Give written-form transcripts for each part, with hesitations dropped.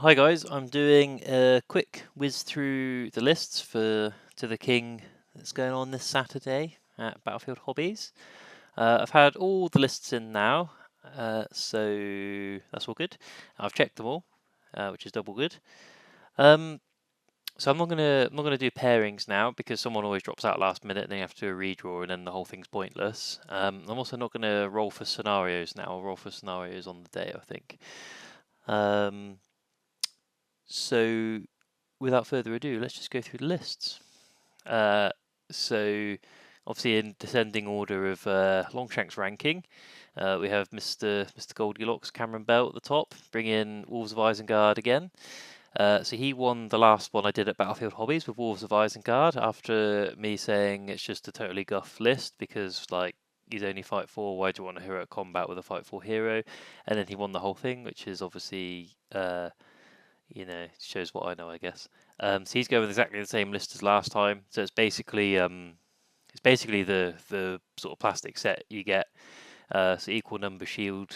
Hi guys, I'm doing a quick whiz through the lists for To the King that's going on this Saturday at Battlefield Hobbies. I've had all the lists in now, so that's all good. I've checked them all, which is double good. Um, so I'm not gonna do pairings now because someone always drops out last minute and then you have to do a redraw and then the whole thing's pointless. I'm also not gonna roll for scenarios now. I'll roll for scenarios on the day, I think. Um, so without further ado, let's just go through the lists. Uh, so, obviously, in descending order of Longshanks ranking, we have Mr. Goldilocks, Cameron Bell at the top, bring in Wolves of Isengard again. So he won the last one I did at Battlefield Hobbies with Wolves of Isengard after me saying it's just a totally guff list because, like, he's only fight 4, why do you want a hero at combat with a fight 4 hero? And then he won the whole thing, which is obviously shows what I know, I guess. So he's going with exactly the same list as last time. So it's basically the sort of plastic set you get. So equal number shield,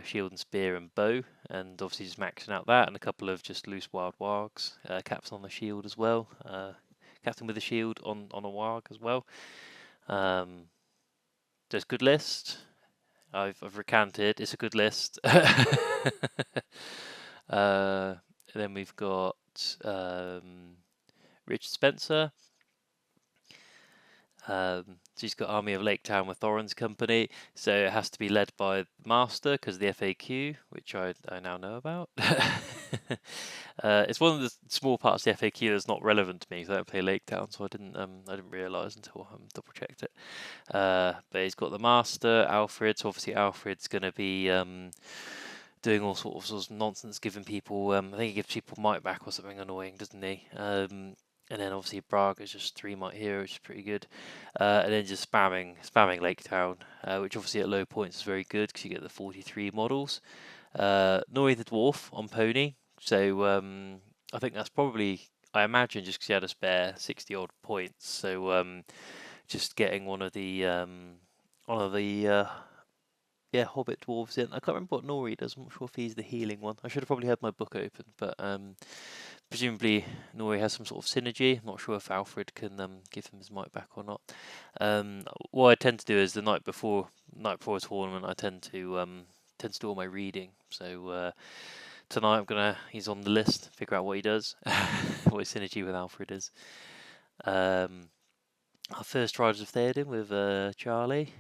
shield and spear and bow, and obviously just maxing out that, and a couple of just loose wild wargs, caps on the shield as well. Captain with a shield on a warg as well. Just good list. I've recanted. It's a good list. Then we've got Richard Spencer. So he's got Army of Lake Town with Thorin's company, so it has to be led by the Master because of the FAQ, which I now know about. It's one of the small parts of the FAQ that's not relevant to me because I don't play Lake Town, so I didn't realise until I double checked it. But he's got the Master, Alfred. So obviously Alfred's going to be doing all sorts of nonsense, giving people. I think he gives people might back or something annoying, doesn't he? And then obviously Braga is just 3 might hero, which is pretty good. And then just spamming Lake Town, which obviously at low points is very good because you get the 43 models. Nori the Dwarf on Pony. So I think that's probably, I imagine, just because he had a spare 60 odd points. So just getting one of the Hobbit dwarves in. I can't remember what Nori does. I'm not sure if he's the healing one. I should have probably had my book open, but presumably Nori has some sort of synergy. I'm not sure if Alfred can give him his might back or not. What I tend to do is the night before a tournament, I tend to do all my reading. So tonight he's on the list. Figure out what he does, what his synergy with Alfred is. Our first Riders of Theoden with Charlie.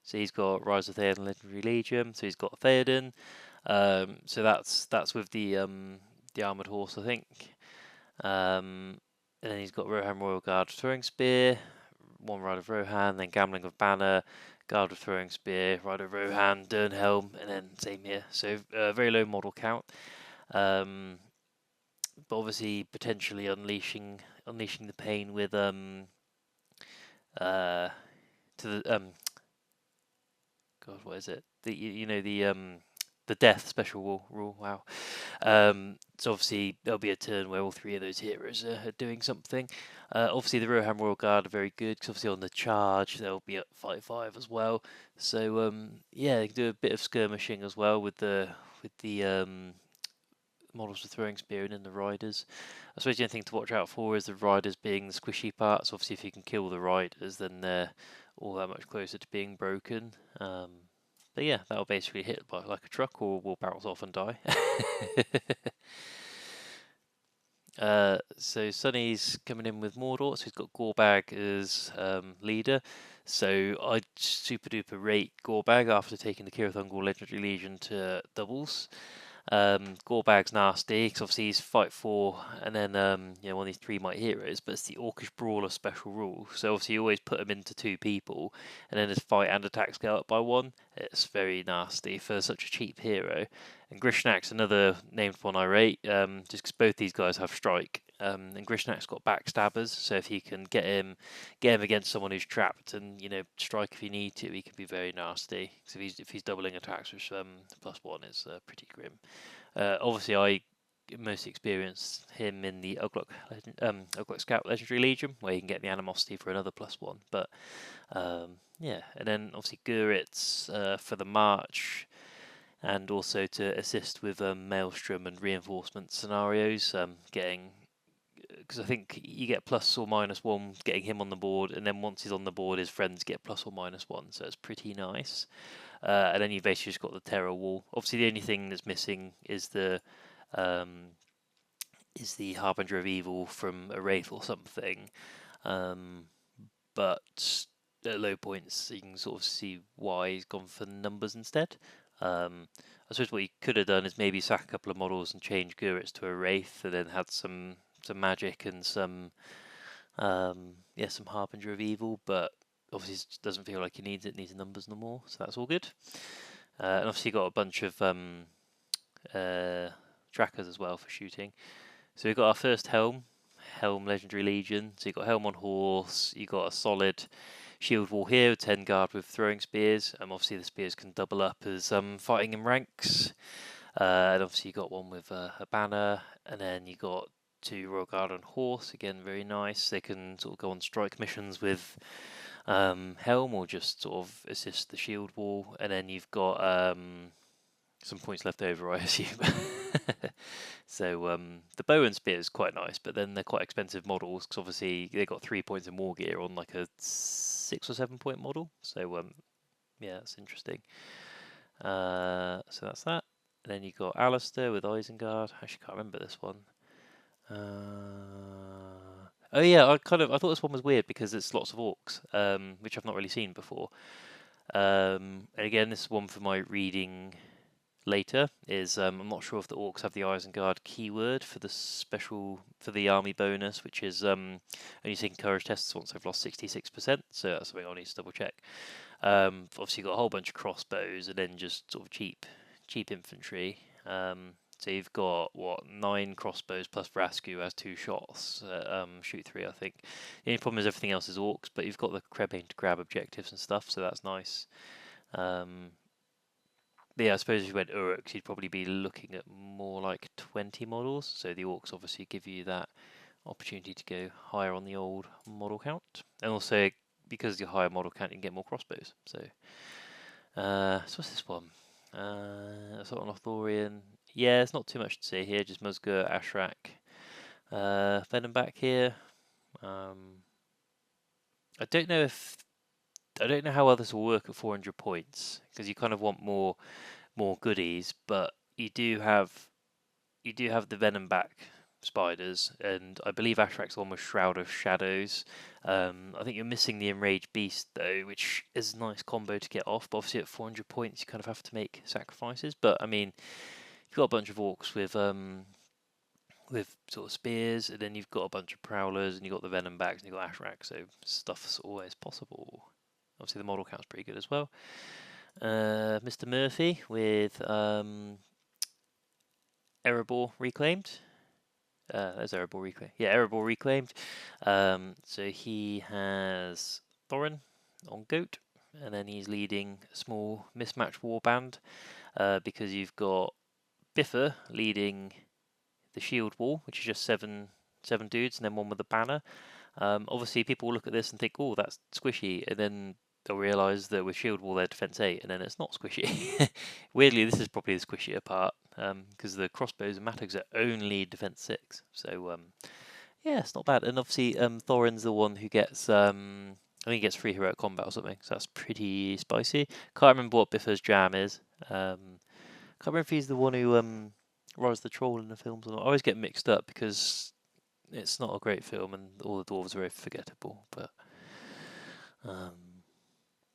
So he's got Rise of Theoden Legendary Legion. So he's got Theoden. So that's with the armored horse, I think. And then he's got Rohan Royal Guard Throwing Spear, one Ride of Rohan, then Gambling of Banner, Guard of Throwing Spear, Ride of Rohan, Durnhelm, and then same here. So very low model count. But obviously potentially unleashing the pain with to the God, what is it? The death special rule. Wow. So obviously there'll be a turn where all 3 of those heroes are doing something. Obviously the Rohan Royal Guard are very good because obviously on the charge they'll be at 5/5 as well. So yeah, they can do a bit of skirmishing as well with the models with throwing spear and the riders. I suppose the only thing to watch out for is the riders being the squishy parts. Obviously, if you can kill the riders, then they're all that much closer to being broken. But yeah, that'll basically hit by like a truck or will bounce off and die. So Sonny's coming in with Mordor, so he's got Gorbag as leader. So I super duper rate Gorbag after taking the Kirith Ungol Legendary Legion to doubles. Gorbag's nasty because obviously he's fight 4 and then one of these 3 might heroes, but it's the Orcish Brawler special rule. So obviously you always put him into 2 people, and then his fight and attack scale up by 1. It's very nasty for such a cheap hero. And Grishnak's another named one I rate, just because both these guys have strike. And Grishnak's got backstabbers, so if you can get him against someone who's trapped and strike if you need to, he can be very nasty. So if he's doubling attacks, which +1 is pretty grim. Obviously, I most experienced him in the Ugluk Scout Legendary Legion, where you can get the animosity for another +1. But yeah, and then obviously Guritz for the march. and also to assist with maelstrom and reinforcement scenarios, getting, because I think you get +or -1 getting him on the board, and then once he's on the board, his friends get +or -1, so it's pretty nice. And then you've basically just got the terror wall. Obviously, the only thing that's missing um, is the Harbinger of Evil from a Wraith or something. But at low points, you can sort of see why he's gone for numbers instead. I suppose what he could have done is maybe sack a couple of models and change Guritz to a Wraith, and then had some magic and some some Harbinger of Evil. But obviously, it doesn't feel like he needs it. Needs numbers no more, so that's all good. And obviously, you got a bunch of trackers as well for shooting. So we've got our first Helm Legendary Legion. So you've got Helm on horse, you've got a solid shield wall here, 10 guard with throwing spears. Obviously the spears can double up as fighting in ranks. And obviously you got one with a banner, and then you got 2 Royal Guard on horse, again very nice. They can sort of go on strike missions with Helm, or just sort of assist the shield wall. And then you've got some points left over, I assume. So the bow and spear is quite nice, but then they're quite expensive models, because obviously they got 3 points in war gear on like a 6 or 7 point model. So yeah, that's interesting. So that's that. And then you got Alistair with Isengard. I actually can't remember this one. Oh yeah, I thought this one was weird because it's lots of orcs, which I've not really seen before. And again, this is one for my reading later. I'm not sure if the orcs have the Isengard keyword for the army bonus, which is only taking courage tests once they've lost 66%. So that's something I need to double check. Obviously, you've got a whole bunch of crossbows, and then just sort of cheap infantry. So you've got 9 crossbows plus Vrasku has 2 shots, shoot 3, I think. The only problem is everything else is orcs, but you've got the Krebane to grab objectives and stuff, so that's nice. Yeah, I suppose if you went Uruks, you'd probably be looking at more like 20 models. So the orcs obviously give you that opportunity to go higher on the old model count, and also because you're higher model count, you can get more crossbows. So what's this one? Assault on Arthurian. Yeah, it's not too much to say here. Just Musgur, Ashrak, Venom back here. I don't know how others will work at 400 points, because you kind of want more goodies, but you do have the Venom back spiders, and I believe Ashrak's one with Shroud of Shadows. I think you're missing the Enraged Beast though, which is a nice combo to get off. But obviously at 400 points, you kind of have to make sacrifices. But I mean, you've got a bunch of orcs with sort of spears, and then you've got a bunch of prowlers, and you've got the Venom backs, and you've got Ashrak, so stuff's always possible. Obviously the model count's pretty good as well. Mr. Murphy with Erebor Reclaimed. There's Erebor Reclaimed. Yeah, Erebor Reclaimed. So he has Thorin on Goat, and then he's leading a small mismatch warband, because you've got Biffa leading the shield wall, which is just seven dudes, and then one with a banner. Obviously, people will look at this and think, "Oh, that's squishy," and then they'll realise that with shield wall they're defense 8, and then it's not squishy. Weirdly, this is probably the squishier part, because the crossbows and matigs are only defense 6. So yeah, it's not bad. And obviously, Thorin's the one who gets I think he gets free heroic combat or something, so that's pretty spicy. Can't remember what Biffa's jam is. Can't remember if he's the one who Rise the Troll in the films or not. I always get mixed up because it's not a great film and all the dwarves are very forgettable. But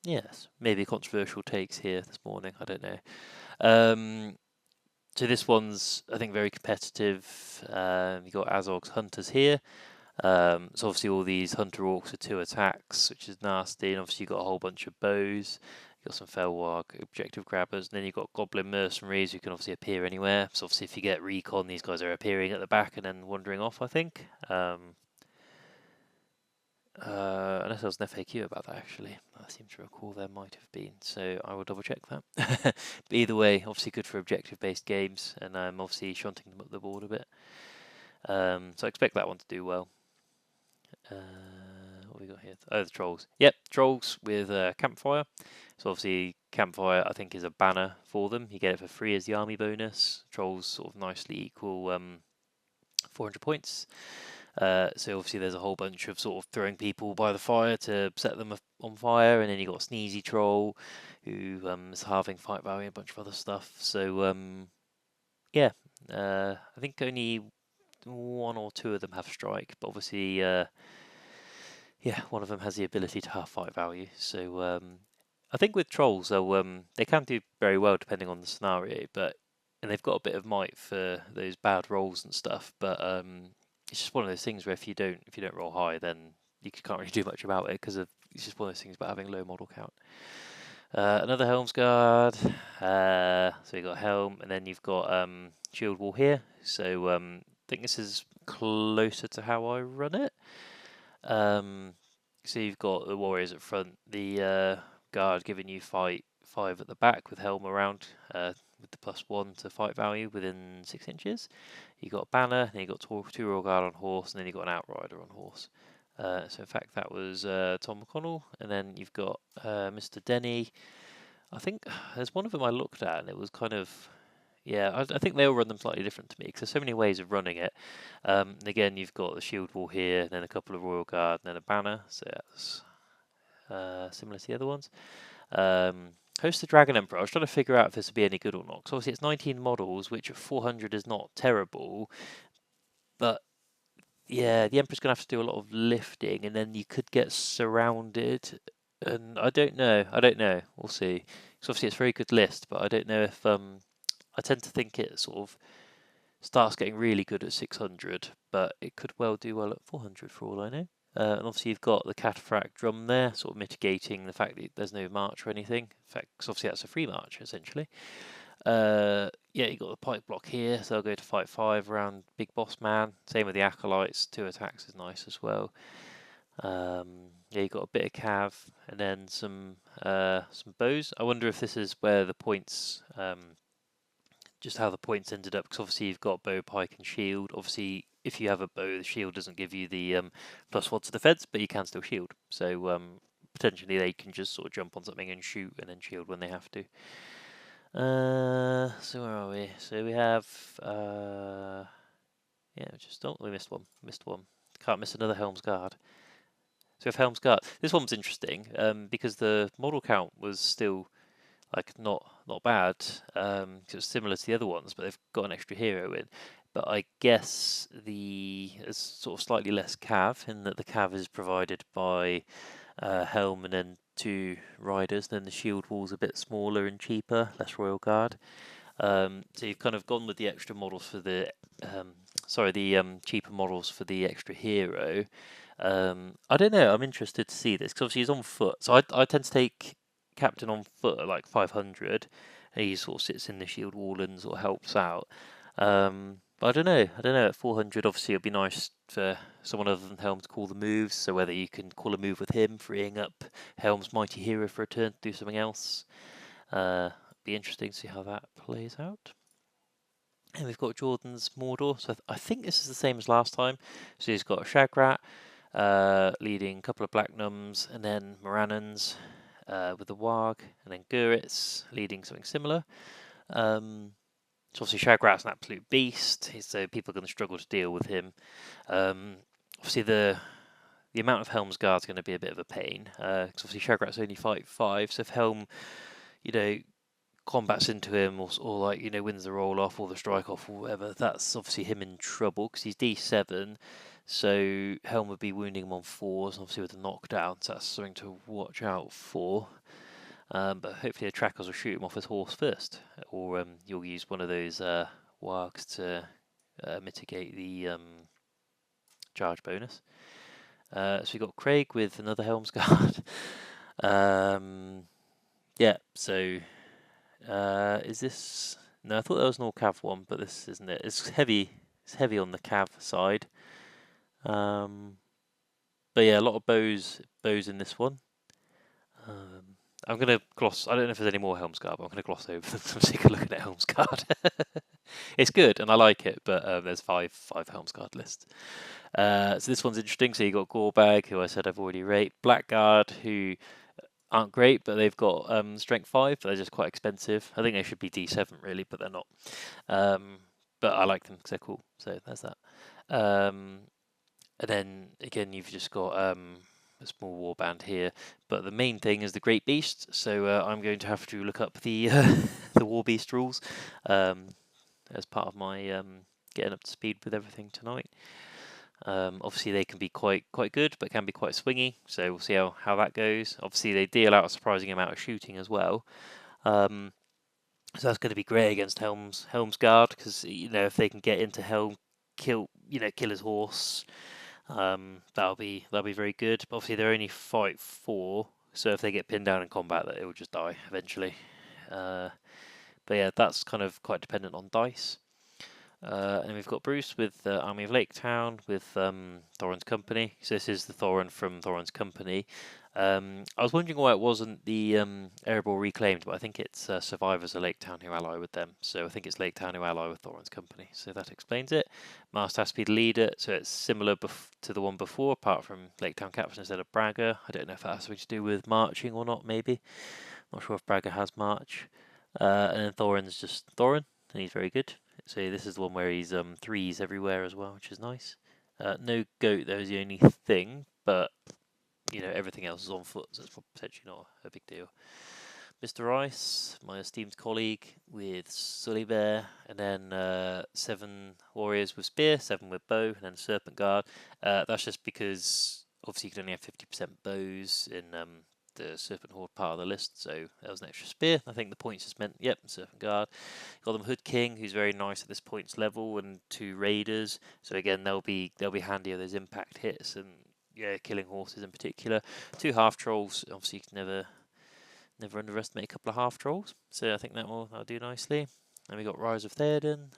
yes, maybe controversial takes here this morning. I don't know. So this one's, I think, very competitive. You've got Azog's Hunters here. So obviously all these Hunter Orcs are 2 attacks, which is nasty. And obviously you've got a whole bunch of bows. You've got some Felwarg objective grabbers. And then you've got Goblin Mercenaries who can obviously appear anywhere. So obviously if you get recon, these guys are appearing at the back and then wandering off, I think. Unless there was an FAQ about that, actually. I seem to recall there might have been, so I will double check that. But either way, obviously good for objective-based games, and I'm obviously shunting them up the board a bit. So I expect that one to do well. What have we got here? Oh, the trolls. Yep, trolls with campfire. So obviously campfire, I think, is a banner for them. You get it for free as the army bonus. Trolls sort of nicely equal 400 points. So obviously there's a whole bunch of sort of throwing people by the fire to set them on fire, and then you got Sneezy Troll, who is halving fight value, and a bunch of other stuff. So yeah, I think only one or two of them have strike, but obviously yeah, one of them has the ability to half fight value. So I think with trolls, they can do very well depending on the scenario, but and they've got a bit of might for those bad rolls and stuff. But it's just one of those things where if you don't roll high, then you can't really do much about it because it's just one of those things about having low model count. Another Helm's Guard. So you've got Helm, and then you've got Shield Wall here. So I think this is closer to how I run it. So you've got the warriors at front, the guard giving you fight 5 at the back with Helm around with the +1 to fight value within 6 inches. You got a banner, then you got 2 royal guard on horse, and then you got an outrider on horse. So in fact that was Tom McConnell, and then you've got Mr. Denny. I think there's one of them I looked at, and it was kind of yeah. I think they all run them slightly different to me because there's so many ways of running it. And again, you've got the shield wall here, and then a couple of royal guard, and then a banner. So that's similar to the other ones. Host the Dragon Emperor. I was trying to figure out if this would be any good or not. Because obviously it's 19 models, which at 400 is not terrible, but yeah, the Emperor's going to have to do a lot of lifting, and then you could get surrounded. And I don't know. I don't know. We'll see. Because obviously it's a very good list, but I don't know if I tend to think it sort of starts getting really good at 600, but it could well do well at 400 for all I know. And obviously you've got the cataphract drum there, sort of mitigating the fact that there's no march or anything. In fact, 'cause obviously that's a free march essentially. Yeah, you got the pike block here, so I'll go to fight 5 around Big Boss Man. Same with the acolytes, 2 attacks is nice as well. Yeah, you got a bit of cav, and then some bows. I wonder if this is where the points, just how the points ended up, because obviously you've got bow, pike, and shield. Obviously, if you have a bow, the shield doesn't give you the +1 to defense, but you can still shield. So potentially they can just sort of jump on something and shoot, and then shield when they have to. So where are we? So we have yeah, we missed one. Can't miss another Helm's Guard. So we have Helm's Guard. This one was interesting because the model count was still like not bad. Cause it's similar to the other ones, but they've got an extra hero in. But I guess there's sort of slightly less cav in that the cav is provided by Helm and then 2 riders. Then the shield wall's a bit smaller and cheaper, less royal guard. So you've kind of gone with the extra models for the cheaper models for the extra hero. I don't know. I'm interested to see this because obviously he's on foot. So I tend to take Captain on foot at like 500, and he sort of sits in the shield wall and sort of helps out. But I don't know. At 400, obviously it'd be nice for someone other than Helm to call the moves. So whether you can call a move with him, freeing up Helm's mighty hero for a turn to do something else. Be interesting to see how that plays out. And we've got Jordan's Mordor. So I think this is the same as last time. So he's got a Shagrat leading a couple of Black Nums, and then Morannons with the Warg, and then Guritz leading something similar. So obviously Shagrat's an absolute beast, so people are going to struggle to deal with him. Obviously the amount of Helm's Guard's going to be a bit of a pain, because obviously Shagrat's only fight 5, so if Helm, combats into him or like, wins the roll off or the strike off or whatever, that's obviously him in trouble because he's D7, so Helm would be wounding him on 4s, obviously with the knockdown, so that's something to watch out for. But hopefully the trackers will shoot him off his horse first, or you'll use one of those wargs to mitigate the charge bonus. So we've got Craig with another Helm's Guard. Yeah, so is this... No, I thought that was an all-cav one, but this isn't it. It's heavy on the cav side. But yeah, a lot of bows in this one. I'm going to gloss. I don't know if there's any more Helmsguard, but I'm going to gloss over them 'cause I'm sick of looking at Helmsguard. It's good and I like it, but there's five Helmsguard lists. So this one's interesting. So you got Gorbag, who I said I've already rated. Blackguard, who aren't great, but they've got strength 5. But they're just quite expensive. I think they should be D7 really, but they're not. But I like them because they're cool. So there's that. And then again, you've just got a small warband here. But the main thing is the Great Beast. So I'm going to have to look up the the War Beast rules as part of my getting up to speed with everything tonight. Obviously, they can be quite good, but can be quite swingy. So we'll see how that goes. Obviously, they deal out a surprising amount of shooting as well. So that's going to be great against Helmsguard because if they can get into Helm, kill his horse, that'll be very good. But obviously, they're only fight 4, so if they get pinned down in combat, that it will just die eventually. But yeah, that's kind of quite dependent on dice. And we've got Bruce with Army of Lake Town with Thorin's Company. So this is the Thorin from Thorin's Company. I was wondering why it wasn't the Erebor Reclaimed, but I think it's Survivors of Lake Town who ally with them. So I think it's Lake Town who ally with Thorin's Company. So that explains it. Master has to be the leader, so it's similar to the one before, apart from Lake Town Captain instead of Braga. I don't know if that has something to do with marching or not, maybe. Not sure if Braga has march. And then Thorin's just Thorin, and he's very good. So this is the one where he's 3s everywhere as well, which is nice. No goat though is the only thing, but everything else is on foot, so it's potentially not a big deal. Mr. Rice, my esteemed colleague, with Sully Bear, and then 7 warriors with spear, 7 with bow, and then Serpent Guard. That's just because obviously you can only have 50% bows in the Serpent Horde part of the list, so that was an extra spear. I think the points just meant, yep, Serpent Guard. Got them Hood King, who's very nice at this points level, and 2 Raiders. So again, they'll be handy with those impact hits and killing horses in particular. 2 Half Trolls, obviously you can never underestimate a couple of Half Trolls. So I think that'll do nicely. And we got Rise of Theoden.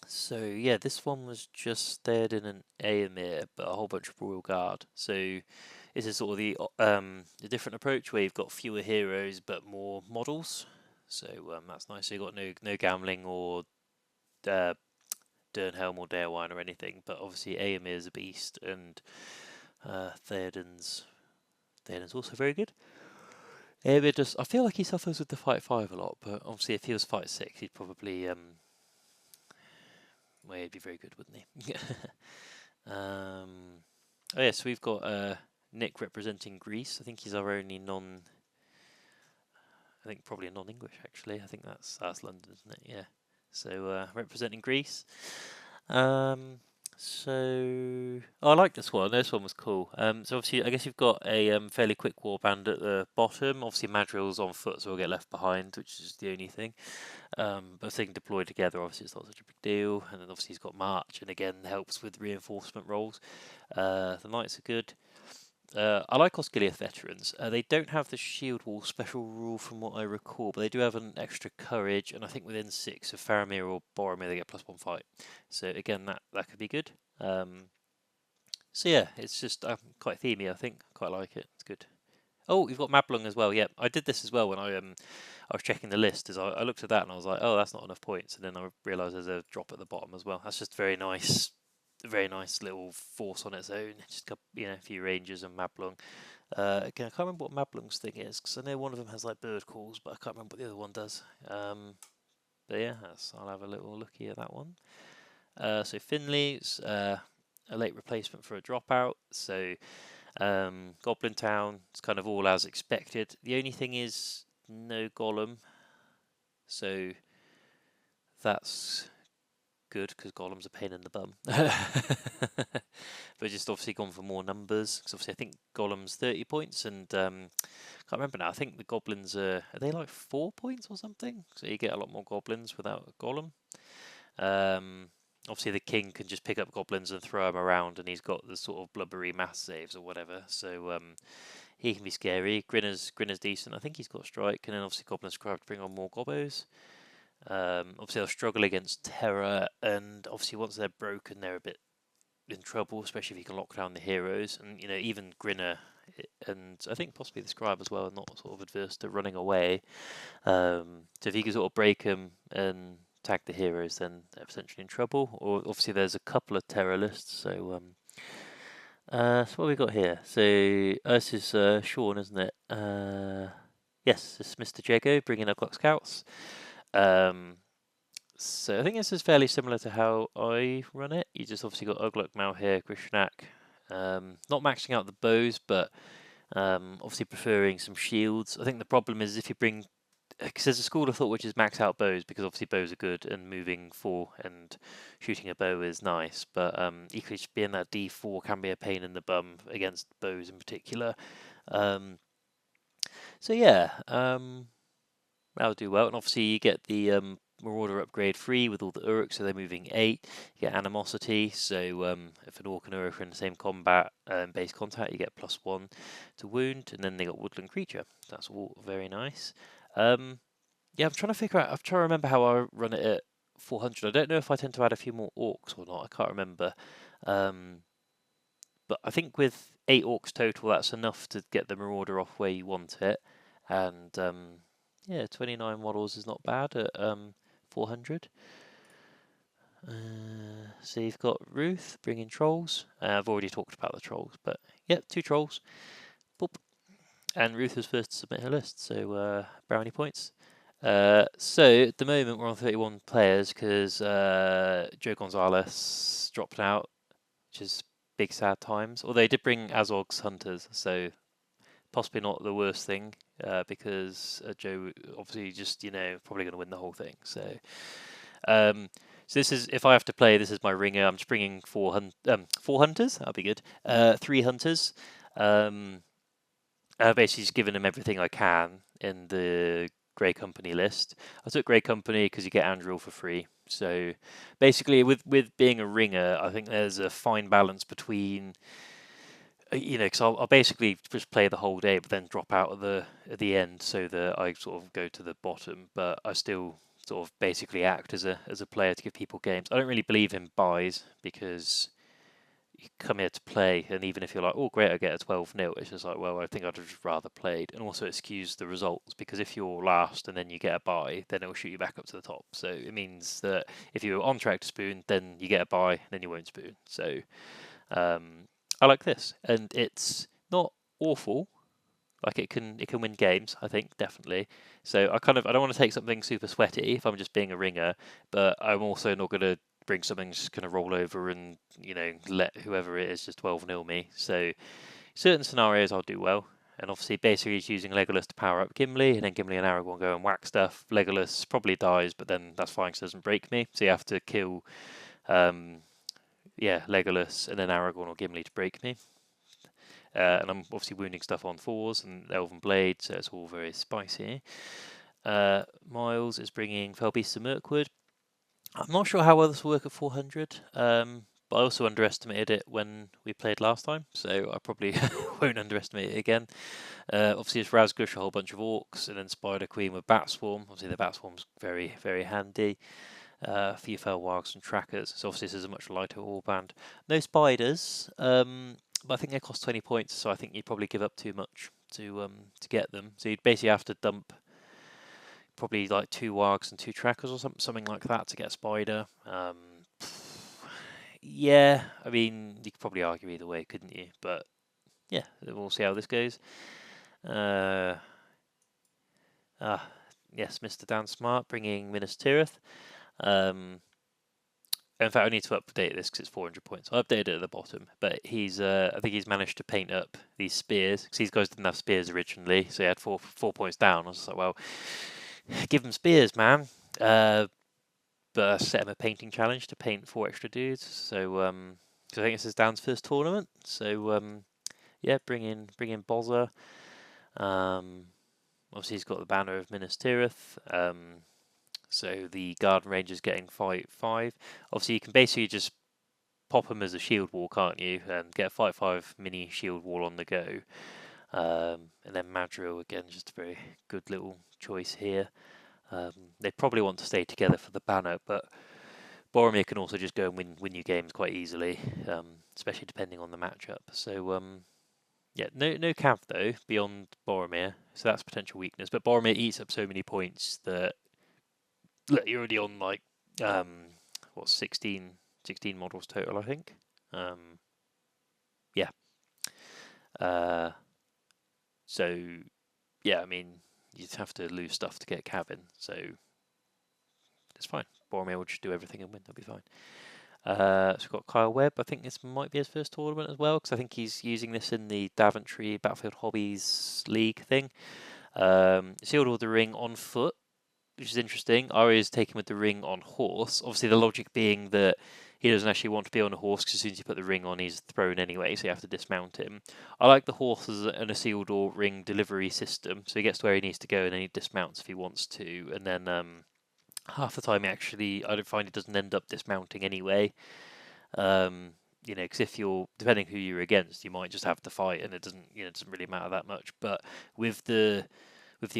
So yeah, this one was just Theoden and Aemir, but a whole bunch of Royal Guard. So this is sort of the different approach where you've got fewer heroes but more models. So that's nice. So you've got no Gamling or Dernhelm or Daewine or anything, but obviously Aemir's a beast and Theoden's also very good. Aemir I feel like he suffers with the fight 5 a lot, but obviously if he was fight 6, he'd probably well, he'd be very good, wouldn't he? Oh yeah, so we've got Nick representing Greece. I think he's our only I think probably a non-English actually. I think that's London, isn't it? Yeah. So representing Greece. So I like this one. This one was cool. So obviously, I guess you've got a fairly quick warband at the bottom. Obviously, Madril's on foot, so we'll get left behind, which is the only thing. But if they can deploy together, obviously it's not such a big deal. And then obviously he's got March, and again helps with reinforcement rolls. The Knights are good. I like Osgiliath veterans. They don't have the shield wall special rule from what I recall, but they do have an extra courage, and I think within 6 of Faramir or Boromir they get +1 fight. So again, that could be good. So yeah, it's just quite themey. I think quite like it. It's good. Oh, you've got Mablung as well. Yeah, I did this as well when I was checking the list. As I looked at that and I was like, oh, that's not enough points, and then I realised there's a drop at the bottom as well. That's just very nice. Very nice little force on its own. Just got a few rangers and Mablung. Again, I can't remember what Mablung's thing is because I know one of them has like bird calls, but I can't remember what the other one does. But yeah, I'll have a little looky at that one. So Finley's a late replacement for a dropout. So Goblin Town is kind of all as expected. The only thing is no Gollum, so that's good because Gollum's a pain in the bum. But just obviously gone for more numbers because obviously I think Gollum's 30 points and can't remember now. I think the goblins are they like 4 points or something? So you get a lot more goblins without Gollum. Obviously the king can just pick up goblins and throw them around, and he's got the sort of blubbery mass saves or whatever. So he can be scary. Grinner's decent. I think he's got strike, and then obviously Goblin Scribe to bring on more gobbos. Obviously they'll struggle against terror, and obviously once they're broken, they're a bit in trouble, especially if you can lock down the heroes. And even Grinner and I think possibly the scribe as well, not sort of adverse to running away. So if you can sort of break them and tag the heroes, then they're potentially in trouble. Or obviously there's a couple of terror lists. So what have we got here? So this is Sean, isn't it? Yes, it's Mr. Jago bringing up Clock Scouts. Um, so I think this is fairly similar to how I run it. You just obviously got Ugluk, Malhir, Grishnak. Not maxing out the bows, but obviously preferring some shields. I think the problem is if you bring, because there's a school of thought which is max out bows, because obviously bows are good and moving 4 and shooting a bow is nice, but equally just being that D4 can be a pain in the bum against bows in particular. So yeah, that'll do well. And obviously you get the Marauder upgrade free with all the Uruks, so they're moving 8. You get Animosity, so if an Orc and Uruk are in the same combat base contact, you get +1 to wound, and then they got Woodland Creature. That's all very nice. Yeah, I'm trying to remember how I run it at 400. I don't know if I tend to add a few more Orcs or not. I can't remember. But I think with 8 Orcs total, that's enough to get the Marauder off where you want it. And yeah, 29 models is not bad at 400. So you've got Ruth bringing trolls. I've already talked about the trolls, but yeah, 2 trolls. Boop. And Ruth was first to submit her list, so brownie points. So at the moment we're on 31 players because Joe Gonzalez dropped out, which is big sad times. Although he did bring Azog's Hunters, so possibly not the worst thing because Joe obviously just probably going to win the whole thing. So this is, if I have to play, this is my ringer. I'm just bringing 4 hunters. That'll be good. 3 hunters. I've basically just given them everything I can in the Grey Company list. I took Grey Company because you get Andril for free. So basically, with being a ringer, I think there's a fine balance between, because I'll basically just play the whole day, but then drop out at the end, so that I sort of go to the bottom. But I still sort of basically act as a player to give people games. I don't really believe in buys because you come here to play, and even if you're like, oh great, I get a 12-0, it's just like, well, I think I'd have just rather played. And also it skews the results because if you're last and then you get a bye, then it'll shoot you back up to the top. So it means that if you're on track to spoon, then you get a bye, then you won't spoon. So I like this, and it's not awful. Like it can win games, I think, definitely. So I don't want to take something super sweaty if I'm just being a ringer, but I'm also not going to bring something just going to roll over and let whoever it is just 12-0 me. So certain scenarios I'll do well, and obviously basically he's using Legolas to power up Gimli, and then Gimli and Aragorn go and whack stuff. Legolas probably dies, but then that's fine because it doesn't break me. So you have to kill, Legolas and then Aragorn or Gimli to break me. And I'm obviously wounding stuff on 4s and Elven Blade, so it's all very spicy. Miles is bringing Felbeast to Mirkwood. I'm not sure how well this will work at 400, but I also underestimated it when we played last time, so I probably won't underestimate it again. Obviously, it's Razgush, a whole bunch of Orcs, and then Spider Queen with Bat Swarm. Obviously, the Bat Swarm's very, very handy. A few Felwargs and Trackers, so obviously this is a much lighter warband. No Spiders, but I think they cost 20 points, so I think you'd probably give up too much to get them. So you'd basically have to dump probably like 2 Wargs and 2 Trackers or something like that to get a Spider. Yeah, I mean, you could probably argue either way, couldn't you? But yeah, we'll see how this goes. Yes, Mr. Dan Smart bringing Minas Tirith. In fact, I need to update this because it's 400 points. I updated it at the bottom, but I think he's managed to paint up these spears because these guys didn't have spears originally, so he had 4 points down. I was like, well, give them spears, man. But I set him a painting challenge to paint 4 extra dudes. So I think this is Dan's first tournament. So yeah, bring in Bozza. Obviously, he's got the banner of Minas Tirith. So the Garden Ranger's getting 5/5. Obviously, you can basically just pop them as a shield wall, can't you? And get a 5/5 mini shield wall on the go. And then Madril, again, just a very good little choice here. They probably want to stay together for the banner, but Boromir can also just go and win you games quite easily, especially depending on the matchup. So Yeah, no cav though beyond Boromir, so that's potential weakness. But Boromir eats up so many points that look, you're already on like what 16 models total, I think. Yeah. Uh, so yeah, I mean you'd have to lose stuff to get cabin, so it's fine. Boromir will just do everything and win. That'll be fine. So we've got Kyle Webb. I think this might be his first tournament as well, because I think he's using this in the Daventry Battlefield Hobbies League thing. Sealed with the ring on foot, which is interesting. Arya is taken with the ring on horse. Obviously, the logic being that he doesn't actually want to be on a horse, because as soon as you put the ring on, he's thrown anyway, so you have to dismount him. I like the horse as an Isildur ring delivery system, so he gets to where he needs to go, and then he dismounts if he wants to, and then half the time I don't find he doesn't end up dismounting anyway. Because if you're depending who you're against, you might just have to fight, and it doesn't really matter that much. But with the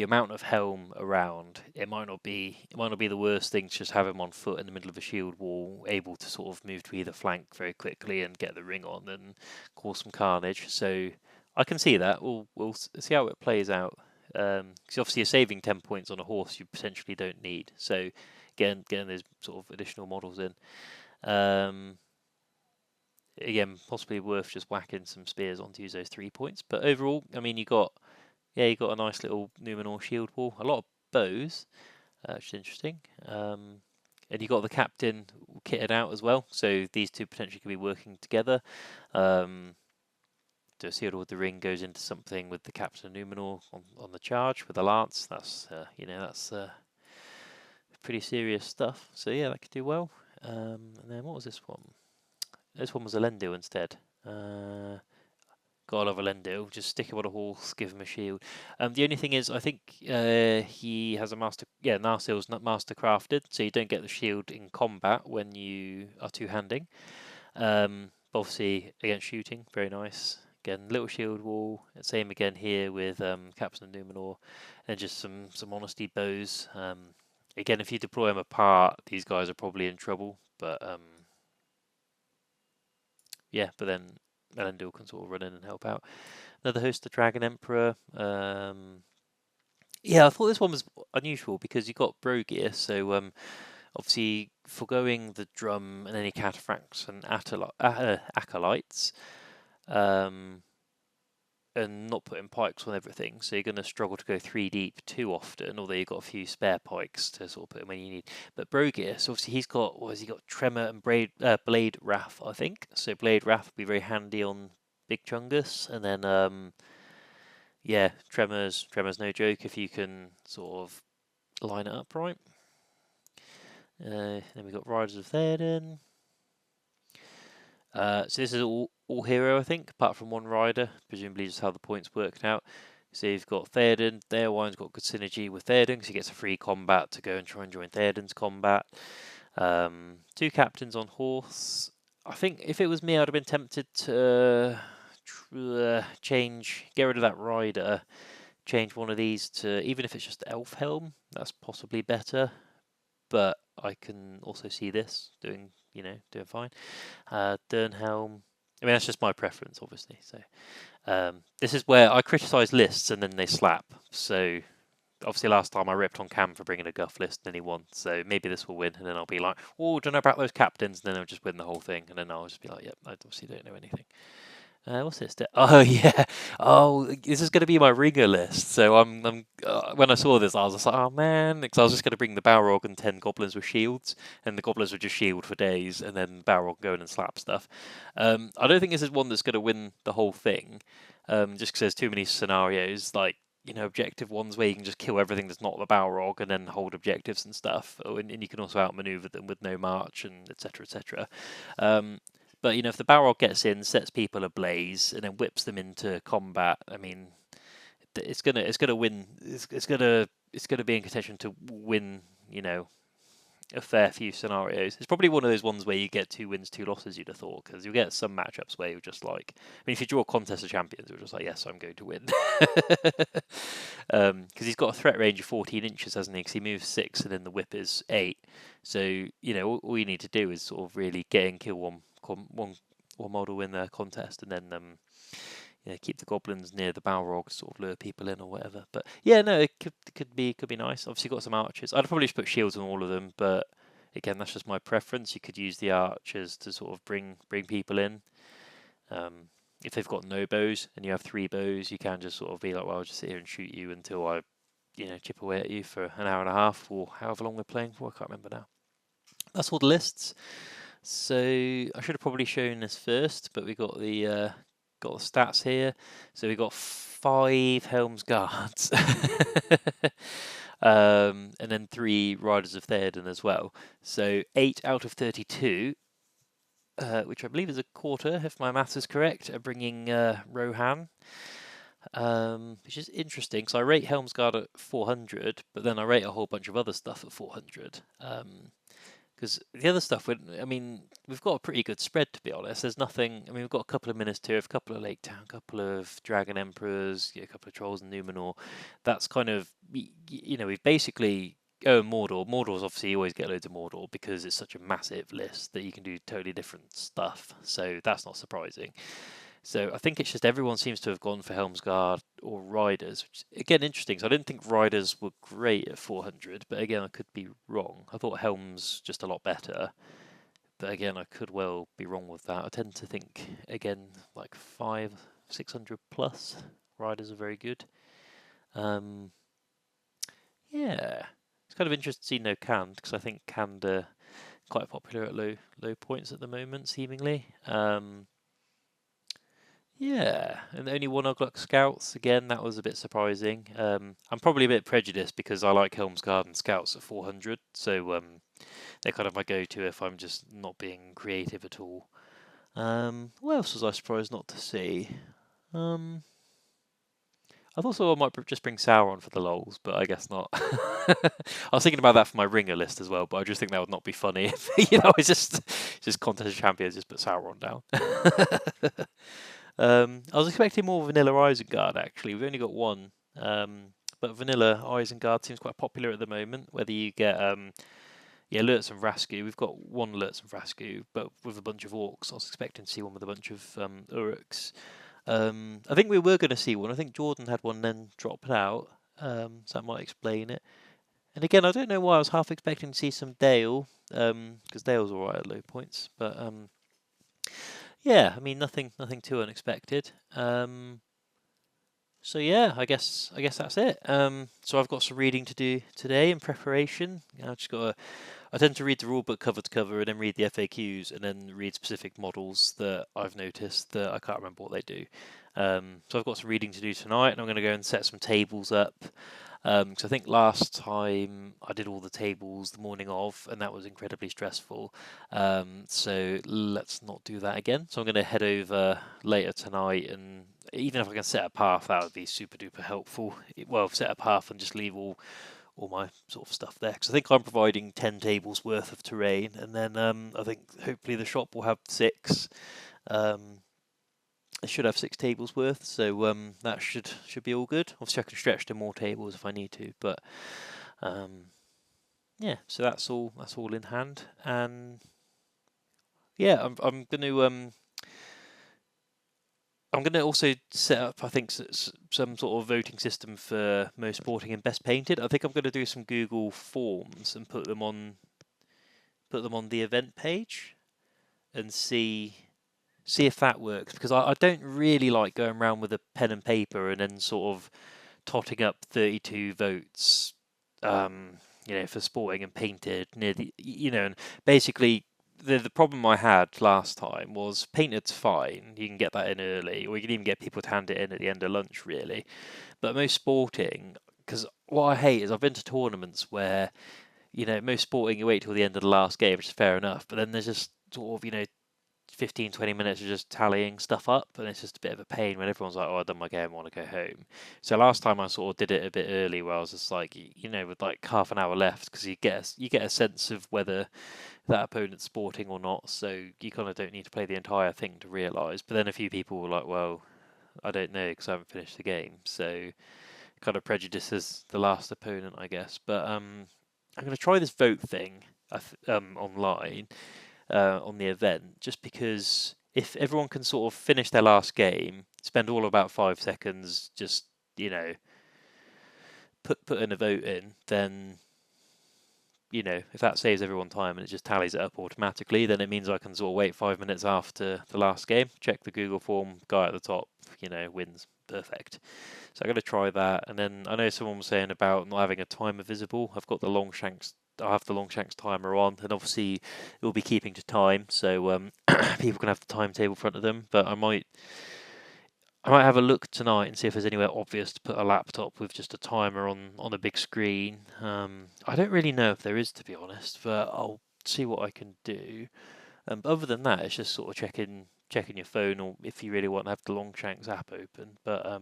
amount of helm around, it might not be the worst thing to just have him on foot in the middle of a shield wall, able to sort of move to either flank very quickly and get the ring on and cause some carnage. So I can see that. We'll see how it plays out. Because obviously you're saving 10 points on a horse you potentially don't need. So getting those sort of additional models in. Again, possibly worth just whacking some spears on to use those 3 points. But overall, I mean, you got a nice little Numenor shield wall, a lot of bows, which is interesting. And you got the captain kitted out as well, so these two potentially could be working together. The Sealed with the ring goes into something with the captain of Numenor on the charge with the lance. That's pretty serious stuff. So yeah, that could do well. And then what was this one? This one was Elendil instead. God of Elendil, just stick him on a horse, give him a shield. The only thing is, I think he has a master. Yeah, Narsil's not master crafted, so you don't get the shield in combat when you are two-handing. Obviously, against shooting, very nice. Again, little shield wall. Same again here with Captain of Numenor, and just some honesty bows. Again, if you deploy them apart, these guys are probably in trouble. But yeah, but then Elendil can sort of run in and help out. Another host, the Dragon Emperor. Yeah, I thought this one was unusual because you got Brogear, so obviously foregoing the drum and any cataphracts and acolytes, and not putting pikes on everything, so you're going to struggle to go 3 deep too often, although you've got a few spare pikes to sort of put in when you need. But Brogear, so obviously he's got, what has he got? Tremor and Blade Wrath, I think. So Blade Wrath would be very handy on Big Chungus, and then yeah, Tremor's no joke if you can sort of line it up right. Then we've got Riders of Theoden. So this is all hero, I think, apart from one rider, presumably just how the points worked out. So you've got Theoden. Theowine's got good synergy with Theoden because he gets a free combat to go and try and join Theoden's combat. 2 captains on horse. I think if it was me, I'd have been tempted to get rid of that rider, change one of these to, even if it's just Elf Helm, that's possibly better. But I can also see this doing fine. Dernhelm. I mean, that's just my preference, obviously. So this is where I criticise lists and then they slap. So obviously last time I ripped on Cam for bringing a Guff list and then he won. So maybe this will win, and then I'll be like, oh, don't know about those captains, and then I'll just win the whole thing, and then I'll just be like, yep, I obviously don't know anything. What's this? Oh yeah. Oh, this is going to be my ringer list. So when I saw this, I was just like, oh man, because I was just going to bring the Balrog and 10 goblins with shields, and the goblins would just shield for days, and then Balrog go in and slap stuff. I don't think this is one that's going to win the whole thing, just because there's too many scenarios, like objective ones where you can just kill everything that's not the Balrog and then hold objectives and stuff, and you can also outmaneuver them with no march and etc. etc. But if the Balrog gets in, sets people ablaze, and then whips them into combat, I mean, it's gonna win. It's gonna be in contention to win. A fair few scenarios. It's probably one of those ones where you get 2 wins, 2 losses. You'd have thought, because you'll get some matchups where you're just like, I mean, if you draw a contest of champions, you're just like, yes, I'm going to win. Because he's got a threat range of 14 inches, hasn't he? Because he moves 6, and then the whip is 8. So all you need to do is sort of really get in, kill one model in the contest, and then keep the goblins near the Balrog, sort of lure people in or whatever. But yeah, no, it could be nice. Obviously, got some archers. I'd probably just put shields on all of them, but again, that's just my preference. You could use the archers to sort of bring people in. If they've got no bows and you have 3 bows, you can just sort of be like, well, I'll just sit here and shoot you until I, chip away at you for an hour and a half or however long we're playing for. I can't remember now. That's all the lists. So I should have probably shown this first, but we got the stats here. So we got 5 Helm's Guards, and then 3 Riders of Theoden as well. So 8 out of 32, which I believe is a quarter, if my maths is correct, are bringing Rohan. Which is interesting because I rate Helmsguard at 400, but then I rate a whole bunch of other stuff at 400. Because the other stuff, we've got a pretty good spread, to be honest. There's nothing. We've got a couple of Minister, a couple of Lake Town, a couple of Dragon Emperors, a couple of Trolls and Numenor. That's kind of, we've basically. Oh, and Mordor. Mordor's obviously you always get loads of Mordor because it's such a massive list that you can do totally different stuff. So that's not surprising. So I think it's just everyone seems to have gone for Helmsguard or Riders, which is, again, interesting. So I didn't think Riders were great at 400, but again, I could be wrong. I thought Helm's just a lot better, but again, I could well be wrong with that. I tend to think, again, like 600 plus. Riders are very good. Yeah, it's kind of interesting to see no canned because I think canned are quite popular at low points at the moment, seemingly. Yeah, and only 1 Ugluk Scouts. Again, that was a bit surprising. I'm probably a bit prejudiced because I like Helmsguard and Scouts at 400, so they're kind of my go-to if I'm just not being creative at all. What else was I surprised not to see? I thought I might just bring Sauron for the lols, but I guess not. I was thinking about that for my ringer list as well, but I just think that would not be funny if it's just contest of champions, just put Sauron down. I was expecting more Vanilla Isengard actually. We've only got one, but Vanilla Isengard seems quite popular at the moment. Whether you get Lurtz and Vrasku, we've got one Lurtz and Vrasku, but with a bunch of orcs. I was expecting to see one with a bunch of Uruks. I think we were going to see one. I think Jordan had one, then dropped out, so that might explain it. And again, I don't know why I was half expecting to see some Dale, because Dale's all right at low points, but yeah, nothing too unexpected. So yeah, I guess that's it. So I've got some reading to do today in preparation. I tend to read the rulebook cover to cover, and then read the FAQs, and then read specific models that I've noticed that I can't remember what they do. So I've got some reading to do tonight, and I'm going to go and set some tables up. So I think last time I did all the tables the morning of, and that was incredibly stressful. So let's not do that again. So I'm going to head over later tonight, and even if I can set a path, that would be super duper helpful. Well, set a path and just leave all my sort of stuff there. Because I think I'm providing 10 tables worth of terrain, and then I think hopefully the shop will have 6. I should have 6 tables worth, so that should be all good. Obviously, I can stretch to more tables if I need to, but yeah. So that's all in hand, and yeah, I'm going to also set up, I think, some sort of voting system for most sporting and best painted. I think I'm going to do some Google Forms and put them on the event page and see if that works, because I don't really like going around with a pen and paper and then sort of totting up 32 votes, for sporting and painted near the, and basically the problem I had last time was painted's fine, you can get that in early, or you can even get people to hand it in at the end of lunch, really. But most sporting, because what I hate is I've been to tournaments where, most sporting you wait till the end of the last game, which is fair enough, but then there's just sort of, 15-20 minutes of just tallying stuff up, and it's just a bit of a pain when everyone's like, oh, I've done my game, I want to go home. So last time I sort of did it a bit early, where I was just like, with like half an hour left, because you get a sense of whether that opponent's sporting or not, so you kind of don't need to play the entire thing to realise. But then a few people were like, well, I don't know because I haven't finished the game, so kind of prejudices the last opponent, I guess. But I'm going to try this vote thing online on the event, just because if everyone can sort of finish their last game, spend all about 5 seconds, just put in a vote in, then if that saves everyone time and it just tallies it up automatically, then it means I can sort of wait 5 minutes after the last game, check the Google form, guy at the top, wins. Perfect. So I'm going to try that. And then I know someone was saying about not having a timer visible. I have the Longshanks timer on, and obviously it will be keeping to time, so people can have the timetable in front of them. But I might have a look tonight and see if there's anywhere obvious to put a laptop with just a timer on a big screen. I don't really know if there is, to be honest, but I'll see what I can do. But other than that, it's just sort of checking your phone, or if you really want to have the Longshanks app open. But I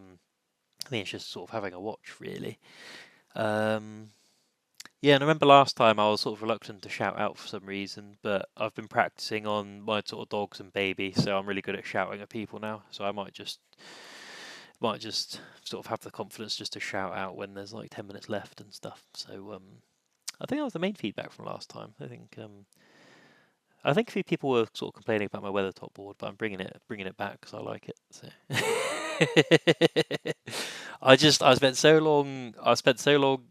mean, it's just sort of having a watch, really. Um, yeah, and I remember last time I was sort of reluctant to shout out for some reason, but I've been practicing on my sort of dogs and baby, so I'm really good at shouting at people now. So I might just sort of have the confidence just to shout out when there's like 10 minutes left and stuff. So I think that was the main feedback from last time. I think a few people were sort of complaining about my weather top board, but I'm bringing it back because I like it. So I spent so long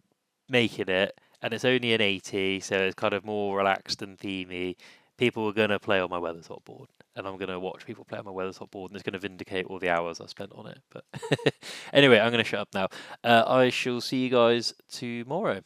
making it, and it's only an 80, so it's kind of more relaxed and themey. People are gonna play on my weather top board, and I'm gonna watch people play on my weather top board, and it's gonna vindicate all the hours I spent on it. But anyway, I'm gonna shut up now. I shall see you guys tomorrow.